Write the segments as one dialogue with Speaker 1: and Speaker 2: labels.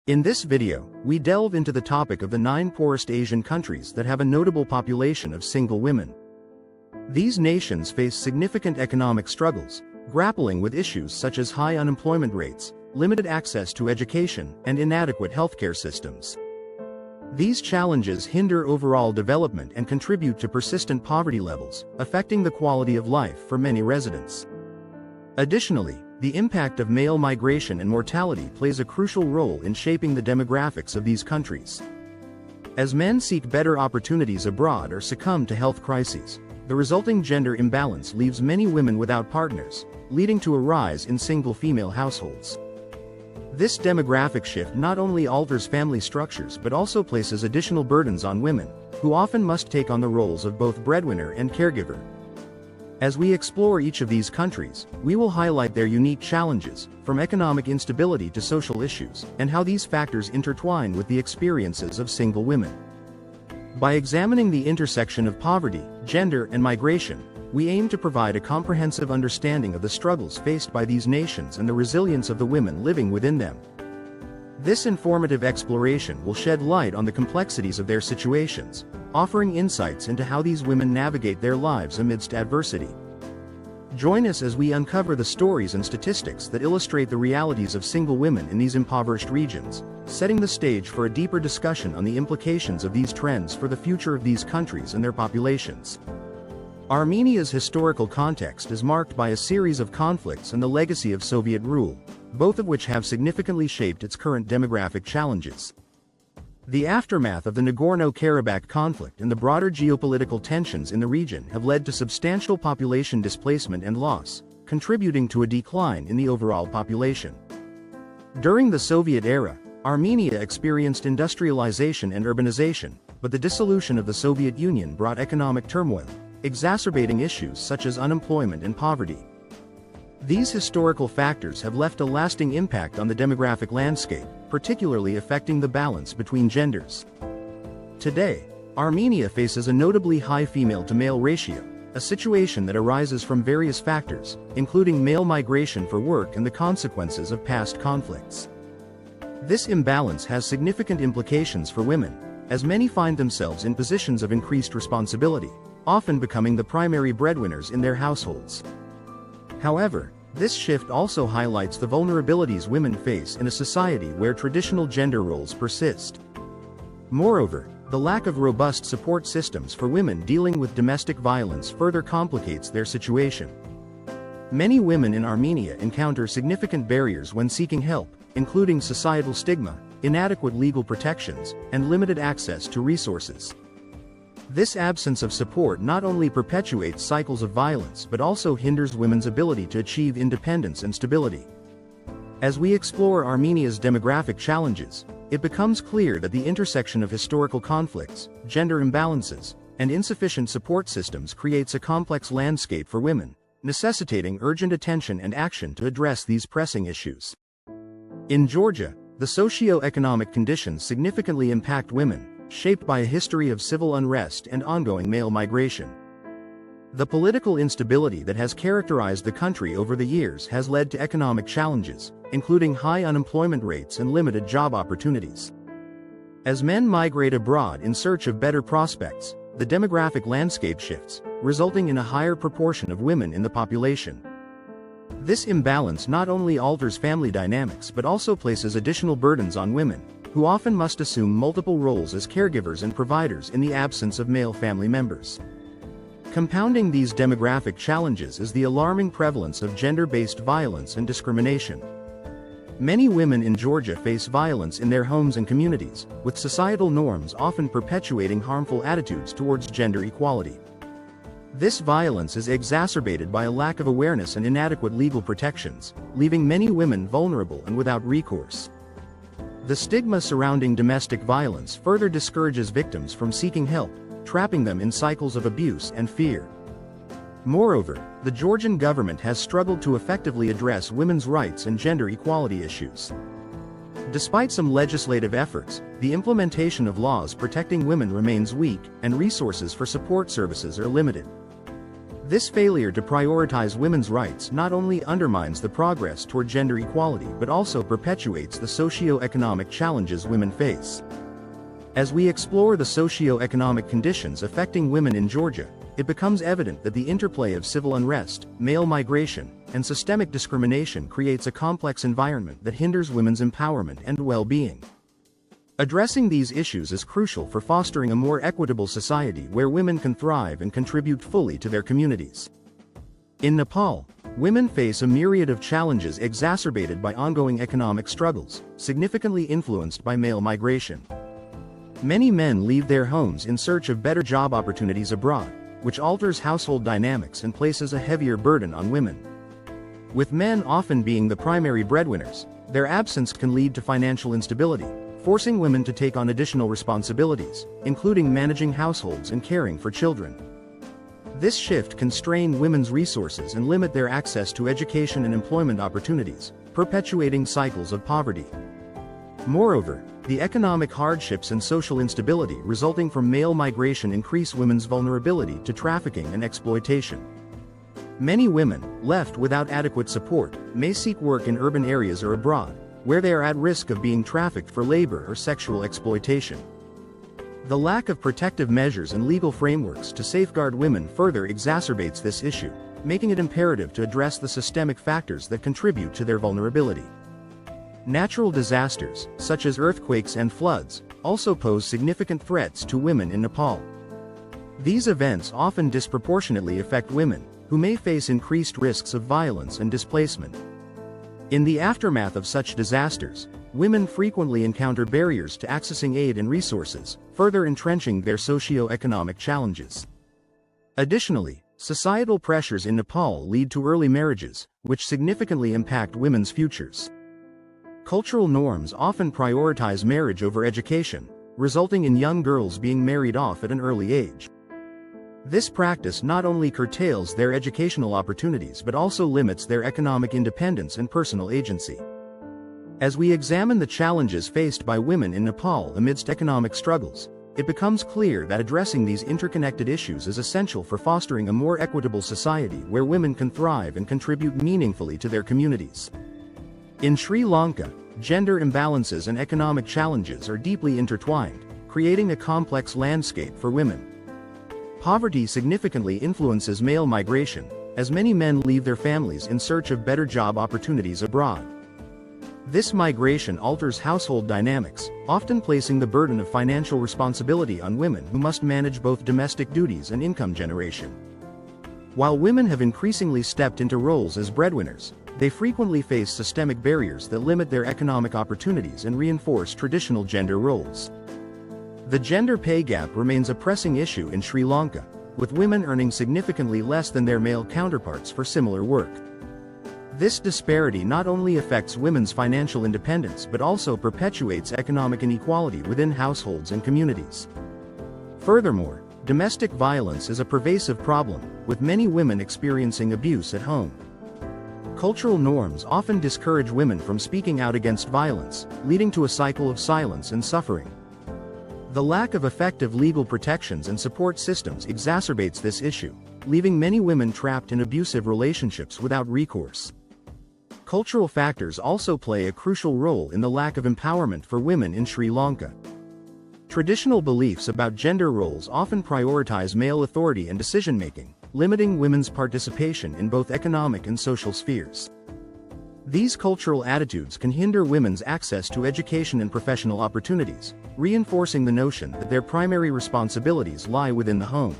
Speaker 1: In this video, we delve into the topic of the 9 poorest Asian countries that have a notable population of single women. These nations face significant economic struggles, grappling with issues such as high unemployment rates, limited access to education, and inadequate healthcare systems. These challenges hinder overall development and contribute to persistent poverty levels, affecting the quality of life for many residents. Additionally, the impact of male migration and mortality plays a crucial role in shaping the demographics of these countries. As men seek better opportunities abroad or succumb to health crises, the resulting gender imbalance leaves many women without partners, leading to a rise in single female households. This demographic shift not only alters family structures but also places additional burdens on women, who often must take on the roles of both breadwinner and caregiver. As we explore each of these countries, we will highlight their unique challenges, from economic instability to social issues, and how these factors intertwine with the experiences of single women. By examining the intersection of poverty, gender, and migration, we aim to provide a comprehensive understanding of the struggles faced by these nations and the resilience of the women living within them. This informative exploration will shed light on the complexities of their situations, offering insights into how these women navigate their lives amidst adversity. Join us as we uncover the stories and statistics that illustrate the realities of single women in these impoverished regions, setting the stage for a deeper discussion on the implications of these trends for the future of these countries and their populations. Armenia's historical context is marked by a series of conflicts and the legacy of Soviet rule, both of which have significantly shaped its current demographic challenges. The aftermath of the Nagorno-Karabakh conflict and the broader geopolitical tensions in the region have led to substantial population displacement and loss, contributing to a decline in the overall population. During the Soviet era, Armenia experienced industrialization and urbanization, but the dissolution of the Soviet Union brought economic turmoil, exacerbating issues such as unemployment and poverty. These historical factors have left a lasting impact on the demographic landscape, particularly affecting the balance between genders. Today, Armenia faces a notably high female-to-male ratio, a situation that arises from various factors, including male migration for work and the consequences of past conflicts. This imbalance has significant implications for women, as many find themselves in positions of increased responsibility, often becoming the primary breadwinners in their households. However, this shift also highlights the vulnerabilities women face in a society where traditional gender roles persist. Moreover, the lack of robust support systems for women dealing with domestic violence further complicates their situation. Many women in Armenia encounter significant barriers when seeking help, including societal stigma, inadequate legal protections, and limited access to resources. This absence of support not only perpetuates cycles of violence but also hinders women's ability to achieve independence and stability. As we explore Armenia's demographic challenges, it becomes clear that the intersection of historical conflicts, gender imbalances, and insufficient support systems creates a complex landscape for women, necessitating urgent attention and action to address these pressing issues. In Georgia, the socio-economic conditions significantly impact women, shaped by a history of civil unrest and ongoing male migration. The political instability that has characterized the country over the years has led to economic challenges, including high unemployment rates and limited job opportunities. As men migrate abroad in search of better prospects, the demographic landscape shifts, resulting in a higher proportion of women in the population. This imbalance not only alters family dynamics but also places additional burdens on women, who often must assume multiple roles as caregivers and providers in the absence of male family members. Compounding these demographic challenges is the alarming prevalence of gender-based violence and discrimination. Many women in Georgia face violence in their homes and communities, with societal norms often perpetuating harmful attitudes towards gender equality. This violence is exacerbated by a lack of awareness and inadequate legal protections, leaving many women vulnerable and without recourse. The stigma surrounding domestic violence further discourages victims from seeking help, trapping them in cycles of abuse and fear. Moreover, the Georgian government has struggled to effectively address women's rights and gender equality issues. Despite some legislative efforts, the implementation of laws protecting women remains weak, and resources for support services are limited. This failure to prioritize women's rights not only undermines the progress toward gender equality but also perpetuates the socio-economic challenges women face. As we explore the socio-economic conditions affecting women in Georgia, it becomes evident that the interplay of civil unrest, male migration, and systemic discrimination creates a complex environment that hinders women's empowerment and well-being. Addressing these issues is crucial for fostering a more equitable society where women can thrive and contribute fully to their communities. In Nepal, women face a myriad of challenges exacerbated by ongoing economic struggles, significantly influenced by male migration. Many men leave their homes in search of better job opportunities abroad, which alters household dynamics and places a heavier burden on women. With men often being the primary breadwinners, their absence can lead to financial instability, forcing women to take on additional responsibilities, including managing households and caring for children. This shift can strain women's resources and limit their access to education and employment opportunities, perpetuating cycles of poverty. Moreover, the economic hardships and social instability resulting from male migration increase women's vulnerability to trafficking and exploitation. Many women, left without adequate support, may seek work in urban areas or abroad, where they are at risk of being trafficked for labor or sexual exploitation. The lack of protective measures and legal frameworks to safeguard women further exacerbates this issue, making it imperative to address the systemic factors that contribute to their vulnerability. Natural disasters, such as earthquakes and floods, also pose significant threats to women in Nepal. These events often disproportionately affect women, who may face increased risks of violence and displacement. In the aftermath of such disasters, women frequently encounter barriers to accessing aid and resources, further entrenching their socio-economic challenges. Additionally, societal pressures in Nepal lead to early marriages, which significantly impact women's futures. Cultural norms often prioritize marriage over education, resulting in young girls being married off at an early age. This practice not only curtails their educational opportunities but also limits their economic independence and personal agency. As we examine the challenges faced by women in Nepal amidst economic struggles, it becomes clear that addressing these interconnected issues is essential for fostering a more equitable society where women can thrive and contribute meaningfully to their communities. In Sri Lanka, gender imbalances and economic challenges are deeply intertwined, creating a complex landscape for women. Poverty significantly influences male migration, as many men leave their families in search of better job opportunities abroad. This migration alters household dynamics, often placing the burden of financial responsibility on women who must manage both domestic duties and income generation. While women have increasingly stepped into roles as breadwinners, they frequently face systemic barriers that limit their economic opportunities and reinforce traditional gender roles. The gender pay gap remains a pressing issue in Sri Lanka, with women earning significantly less than their male counterparts for similar work. This disparity not only affects women's financial independence but also perpetuates economic inequality within households and communities. Furthermore, domestic violence is a pervasive problem, with many women experiencing abuse at home. Cultural norms often discourage women from speaking out against violence, leading to a cycle of silence and suffering. The lack of effective legal protections and support systems exacerbates this issue, leaving many women trapped in abusive relationships without recourse. Cultural factors also play a crucial role in the lack of empowerment for women in Sri Lanka. Traditional beliefs about gender roles often prioritize male authority and decision-making, limiting women's participation in both economic and social spheres. These cultural attitudes can hinder women's access to education and professional opportunities, reinforcing the notion that their primary responsibilities lie within the home.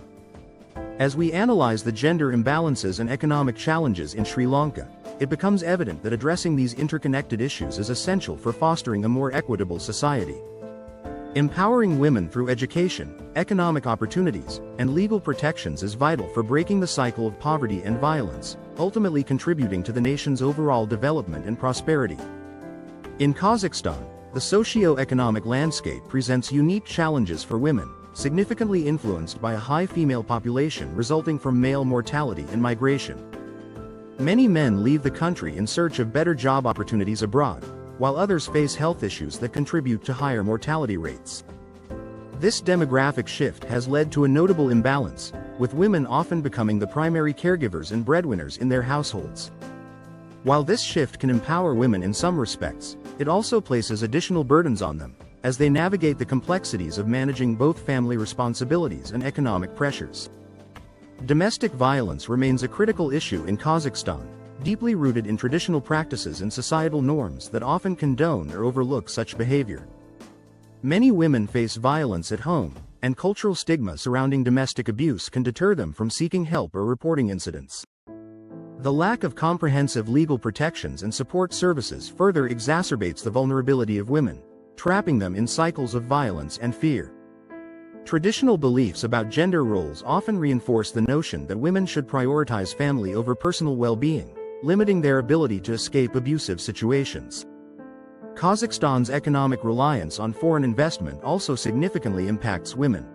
Speaker 1: As we analyze the gender imbalances and economic challenges in Sri Lanka, it becomes evident that addressing these interconnected issues is essential for fostering a more equitable society. Empowering women through education, economic opportunities, and legal protections is vital for breaking the cycle of poverty and violence, ultimately contributing to the nation's overall development and prosperity. In Kazakhstan, the socio-economic landscape presents unique challenges for women, significantly influenced by a high female population resulting from male mortality and migration. Many men leave the country in search of better job opportunities abroad, while others face health issues that contribute to higher mortality rates. This demographic shift has led to a notable imbalance, with women often becoming the primary caregivers and breadwinners in their households. While this shift can empower women in some respects, it also places additional burdens on them, as they navigate the complexities of managing both family responsibilities and economic pressures. Domestic violence remains a critical issue in Kazakhstan, deeply rooted in traditional practices and societal norms that often condone or overlook such behavior. Many women face violence at home, and cultural stigma surrounding domestic abuse can deter them from seeking help or reporting incidents. The lack of comprehensive legal protections and support services further exacerbates the vulnerability of women, trapping them in cycles of violence and fear. Traditional beliefs about gender roles often reinforce the notion that women should prioritize family over personal well-being, limiting their ability to escape abusive situations. Kazakhstan's economic reliance on foreign investment also significantly impacts women.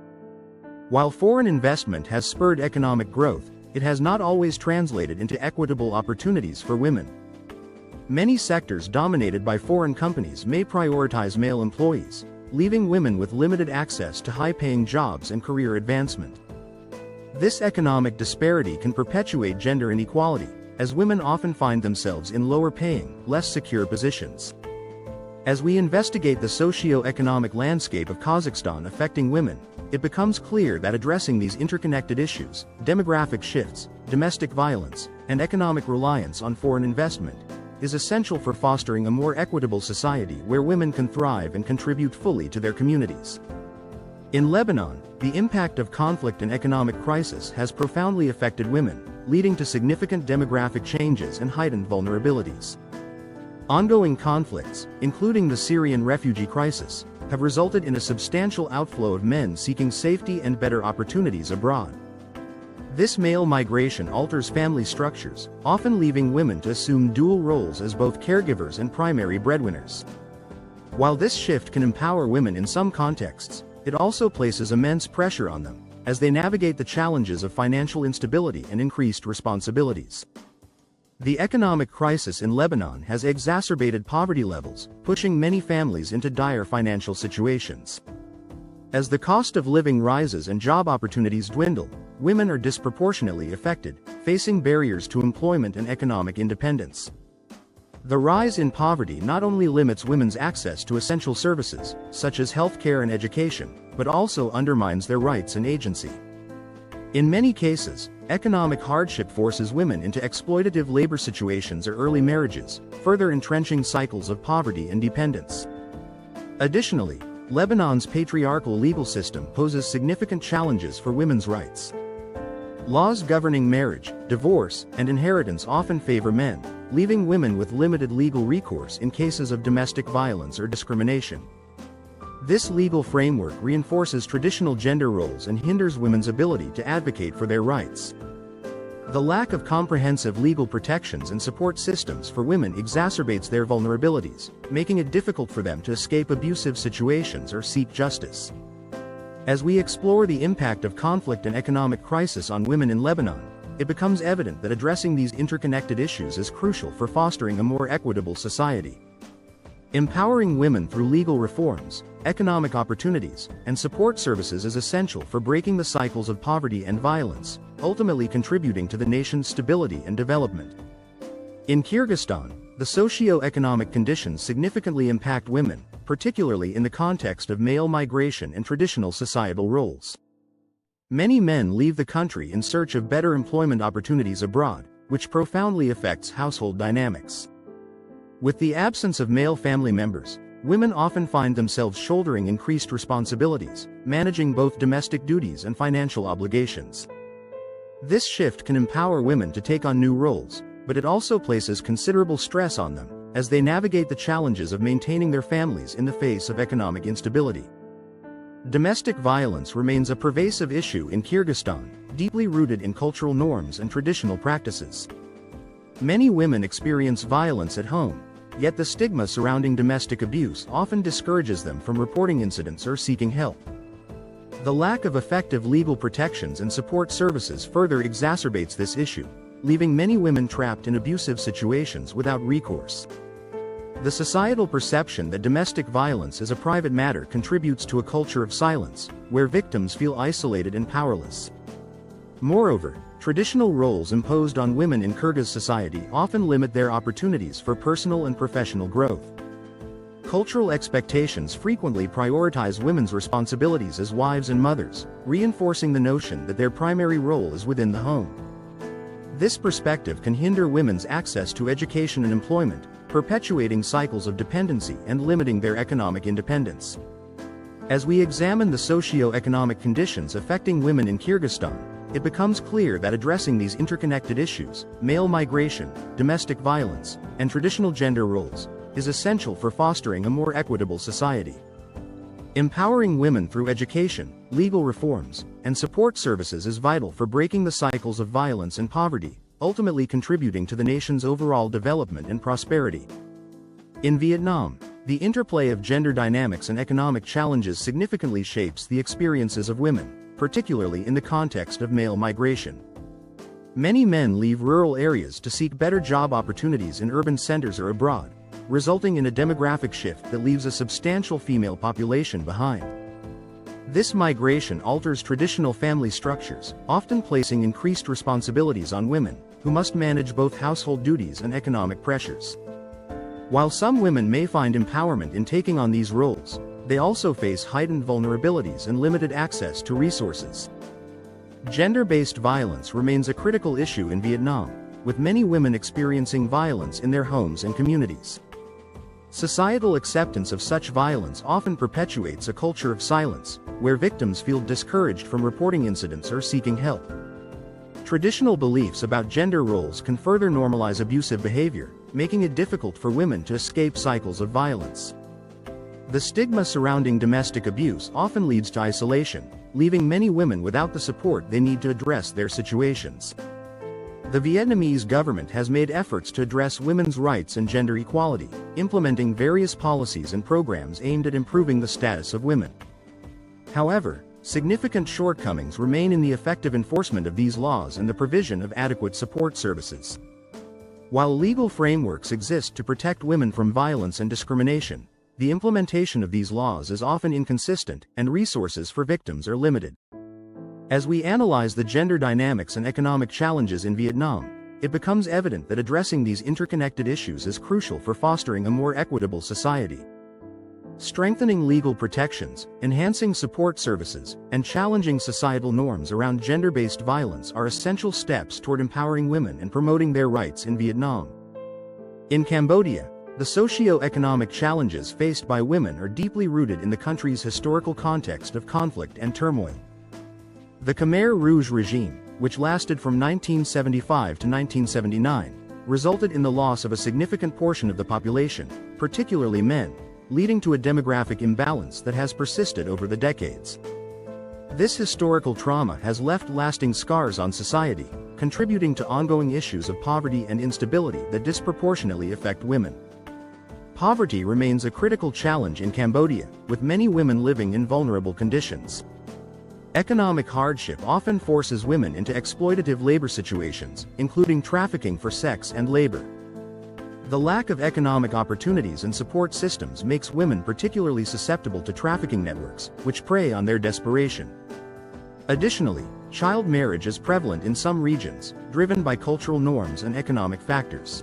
Speaker 1: While foreign investment has spurred economic growth, it has not always translated into equitable opportunities for women. Many sectors dominated by foreign companies may prioritize male employees, leaving women with limited access to high-paying jobs and career advancement. This economic disparity can perpetuate gender inequality, as women often find themselves in lower-paying, less secure positions. As we investigate the socio-economic landscape of Kazakhstan affecting women, it becomes clear that addressing these interconnected issues, demographic shifts, domestic violence, and economic reliance on foreign investment, is essential for fostering a more equitable society where women can thrive and contribute fully to their communities. In Lebanon, the impact of conflict and economic crisis has profoundly affected women, leading to significant demographic changes and heightened vulnerabilities. Ongoing conflicts, including the Syrian refugee crisis, have resulted in a substantial outflow of men seeking safety and better opportunities abroad. This male migration alters family structures, often leaving women to assume dual roles as both caregivers and primary breadwinners. While this shift can empower women in some contexts, it also places immense pressure on them, as they navigate the challenges of financial instability and increased responsibilities. The economic crisis in Lebanon has exacerbated poverty levels, pushing many families into dire financial situations. As the cost of living rises and job opportunities dwindle, women are disproportionately affected, facing barriers to employment and economic independence. The rise in poverty not only limits women's access to essential services, such as healthcare and education, but also undermines their rights and agency. In many cases, economic hardship forces women into exploitative labor situations or early marriages, further entrenching cycles of poverty and dependence. Additionally, Lebanon's patriarchal legal system poses significant challenges for women's rights. Laws governing marriage, divorce, and inheritance often favor men, leaving women with limited legal recourse in cases of domestic violence or discrimination. This legal framework reinforces traditional gender roles and hinders women's ability to advocate for their rights. The lack of comprehensive legal protections and support systems for women exacerbates their vulnerabilities, making it difficult for them to escape abusive situations or seek justice. As we explore the impact of conflict and economic crisis on women in Lebanon, it becomes evident that addressing these interconnected issues is crucial for fostering a more equitable society. Empowering women through legal reforms, economic opportunities, and support services is essential for breaking the cycles of poverty and violence, ultimately contributing to the nation's stability and development. In Kyrgyzstan, the socio-economic conditions significantly impact women, particularly in the context of male migration and traditional societal roles. Many men leave the country in search of better employment opportunities abroad, which profoundly affects household dynamics. With the absence of male family members, women often find themselves shouldering increased responsibilities, managing both domestic duties and financial obligations. This shift can empower women to take on new roles, but it also places considerable stress on them, as they navigate the challenges of maintaining their families in the face of economic instability. Domestic violence remains a pervasive issue in Kyrgyzstan, deeply rooted in cultural norms and traditional practices. Many women experience violence at home, yet the stigma surrounding domestic abuse often discourages them from reporting incidents or seeking help. The lack of effective legal protections and support services further exacerbates this issue, leaving many women trapped in abusive situations without recourse. The societal perception that domestic violence is a private matter contributes to a culture of silence, where victims feel isolated and powerless. Moreover, traditional roles imposed on women in Kyrgyz society often limit their opportunities for personal and professional growth. Cultural expectations frequently prioritize women's responsibilities as wives and mothers, reinforcing the notion that their primary role is within the home. This perspective can hinder women's access to education and employment, perpetuating cycles of dependency and limiting their economic independence. As we examine the socio-economic conditions affecting women in Kyrgyzstan, it becomes clear that addressing these interconnected issues, male migration, domestic violence, and traditional gender roles, is essential for fostering a more equitable society. Empowering women through education, legal reforms, and support services is vital for breaking the cycles of violence and poverty, ultimately contributing to the nation's overall development and prosperity. In Vietnam, the interplay of gender dynamics and economic challenges significantly shapes the experiences of women, particularly in the context of male migration. Many men leave rural areas to seek better job opportunities in urban centers or abroad, resulting in a demographic shift that leaves a substantial female population behind. This migration alters traditional family structures, often placing increased responsibilities on women, who must manage both household duties and economic pressures. While some women may find empowerment in taking on these roles, they also face heightened vulnerabilities and limited access to resources. Gender-based violence remains a critical issue in Vietnam, with many women experiencing violence in their homes and communities. Societal acceptance of such violence often perpetuates a culture of silence, where victims feel discouraged from reporting incidents or seeking help. Traditional beliefs about gender roles can further normalize abusive behavior, making it difficult for women to escape cycles of violence. The stigma surrounding domestic abuse often leads to isolation, leaving many women without the support they need to address their situations. The Vietnamese government has made efforts to address women's rights and gender equality, implementing various policies and programs aimed at improving the status of women. However, significant shortcomings remain in the effective enforcement of these laws and the provision of adequate support services. While legal frameworks exist to protect women from violence and discrimination, the implementation of these laws is often inconsistent, and resources for victims are limited. As we analyze the gender dynamics and economic challenges in Vietnam, it becomes evident that addressing these interconnected issues is crucial for fostering a more equitable society. Strengthening legal protections, enhancing support services, and challenging societal norms around gender-based violence are essential steps toward empowering women and promoting their rights in Vietnam. In Cambodia, the socio-economic challenges faced by women are deeply rooted in the country's historical context of conflict and turmoil. The Khmer Rouge regime, which lasted from 1975 to 1979, resulted in the loss of a significant portion of the population, particularly men, leading to a demographic imbalance that has persisted over the decades. This historical trauma has left lasting scars on society, contributing to ongoing issues of poverty and instability that disproportionately affect women. Poverty remains a critical challenge in Cambodia, with many women living in vulnerable conditions. Economic hardship often forces women into exploitative labor situations, including trafficking for sex and labor. The lack of economic opportunities and support systems makes women particularly susceptible to trafficking networks, which prey on their desperation. Additionally, child marriage is prevalent in some regions, driven by cultural norms and economic factors.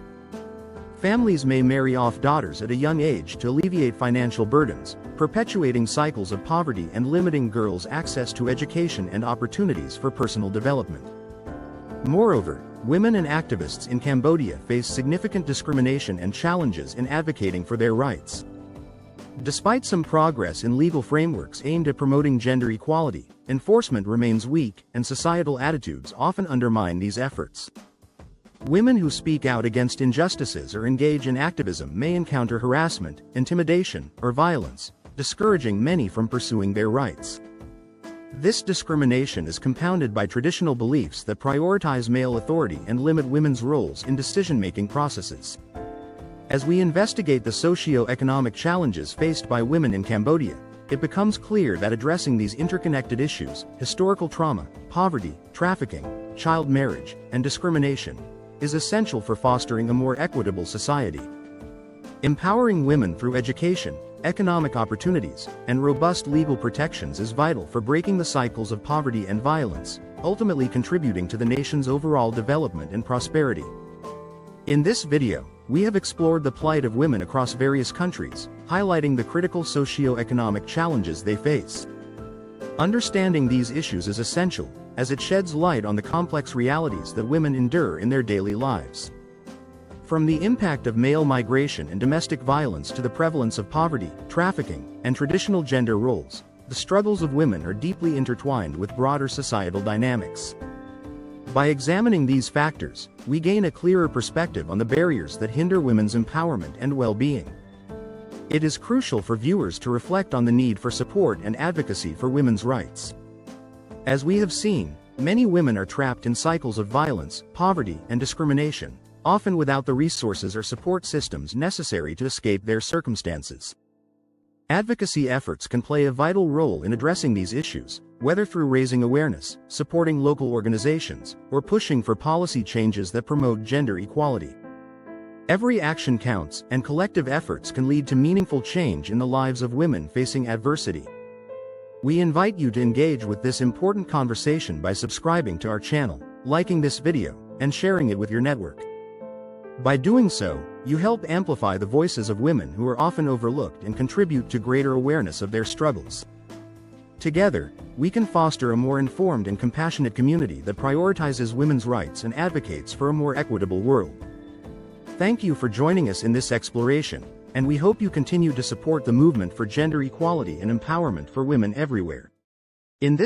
Speaker 1: Families may marry off daughters at a young age to alleviate financial burdens, perpetuating cycles of poverty and limiting girls' access to education and opportunities for personal development. Moreover, women and activists in Cambodia face significant discrimination and challenges in advocating for their rights. Despite some progress in legal frameworks aimed at promoting gender equality, enforcement remains weak, and societal attitudes often undermine these efforts. Women who speak out against injustices or engage in activism may encounter harassment, intimidation, or violence, discouraging many from pursuing their rights. This discrimination is compounded by traditional beliefs that prioritize male authority and limit women's roles in decision-making processes. As we investigate the socio-economic challenges faced by women in Cambodia, it becomes clear that addressing these interconnected issues, historical trauma, poverty, trafficking, child marriage, and discrimination, is essential for fostering a more equitable society. Empowering women through education, economic opportunities, and robust legal protections is vital for breaking the cycles of poverty and violence, ultimately contributing to the nation's overall development and prosperity. In this video, we have explored the plight of women across various countries, highlighting the critical socio-economic challenges they face. Understanding these issues is essential, as it sheds light on the complex realities that women endure in their daily lives. From the impact of male migration and domestic violence to the prevalence of poverty, trafficking, and traditional gender roles, the struggles of women are deeply intertwined with broader societal dynamics. By examining these factors, we gain a clearer perspective on the barriers that hinder women's empowerment and well-being. It is crucial for viewers to reflect on the need for support and advocacy for women's rights. As we have seen, many women are trapped in cycles of violence, poverty, and discrimination, often without the resources or support systems necessary to escape their circumstances. Advocacy efforts can play a vital role in addressing these issues, whether through raising awareness, supporting local organizations, or pushing for policy changes that promote gender equality. Every action counts, and collective efforts can lead to meaningful change in the lives of women facing adversity. We invite you to engage with this important conversation by subscribing to our channel, liking this video, and sharing it with your network. By doing so, you help amplify the voices of women who are often overlooked and contribute to greater awareness of their struggles. Together, we can foster a more informed and compassionate community that prioritizes women's rights and advocates for a more equitable world. Thank you for joining us in this exploration, and we hope you continue to support the movement for gender equality and empowerment for women everywhere. In this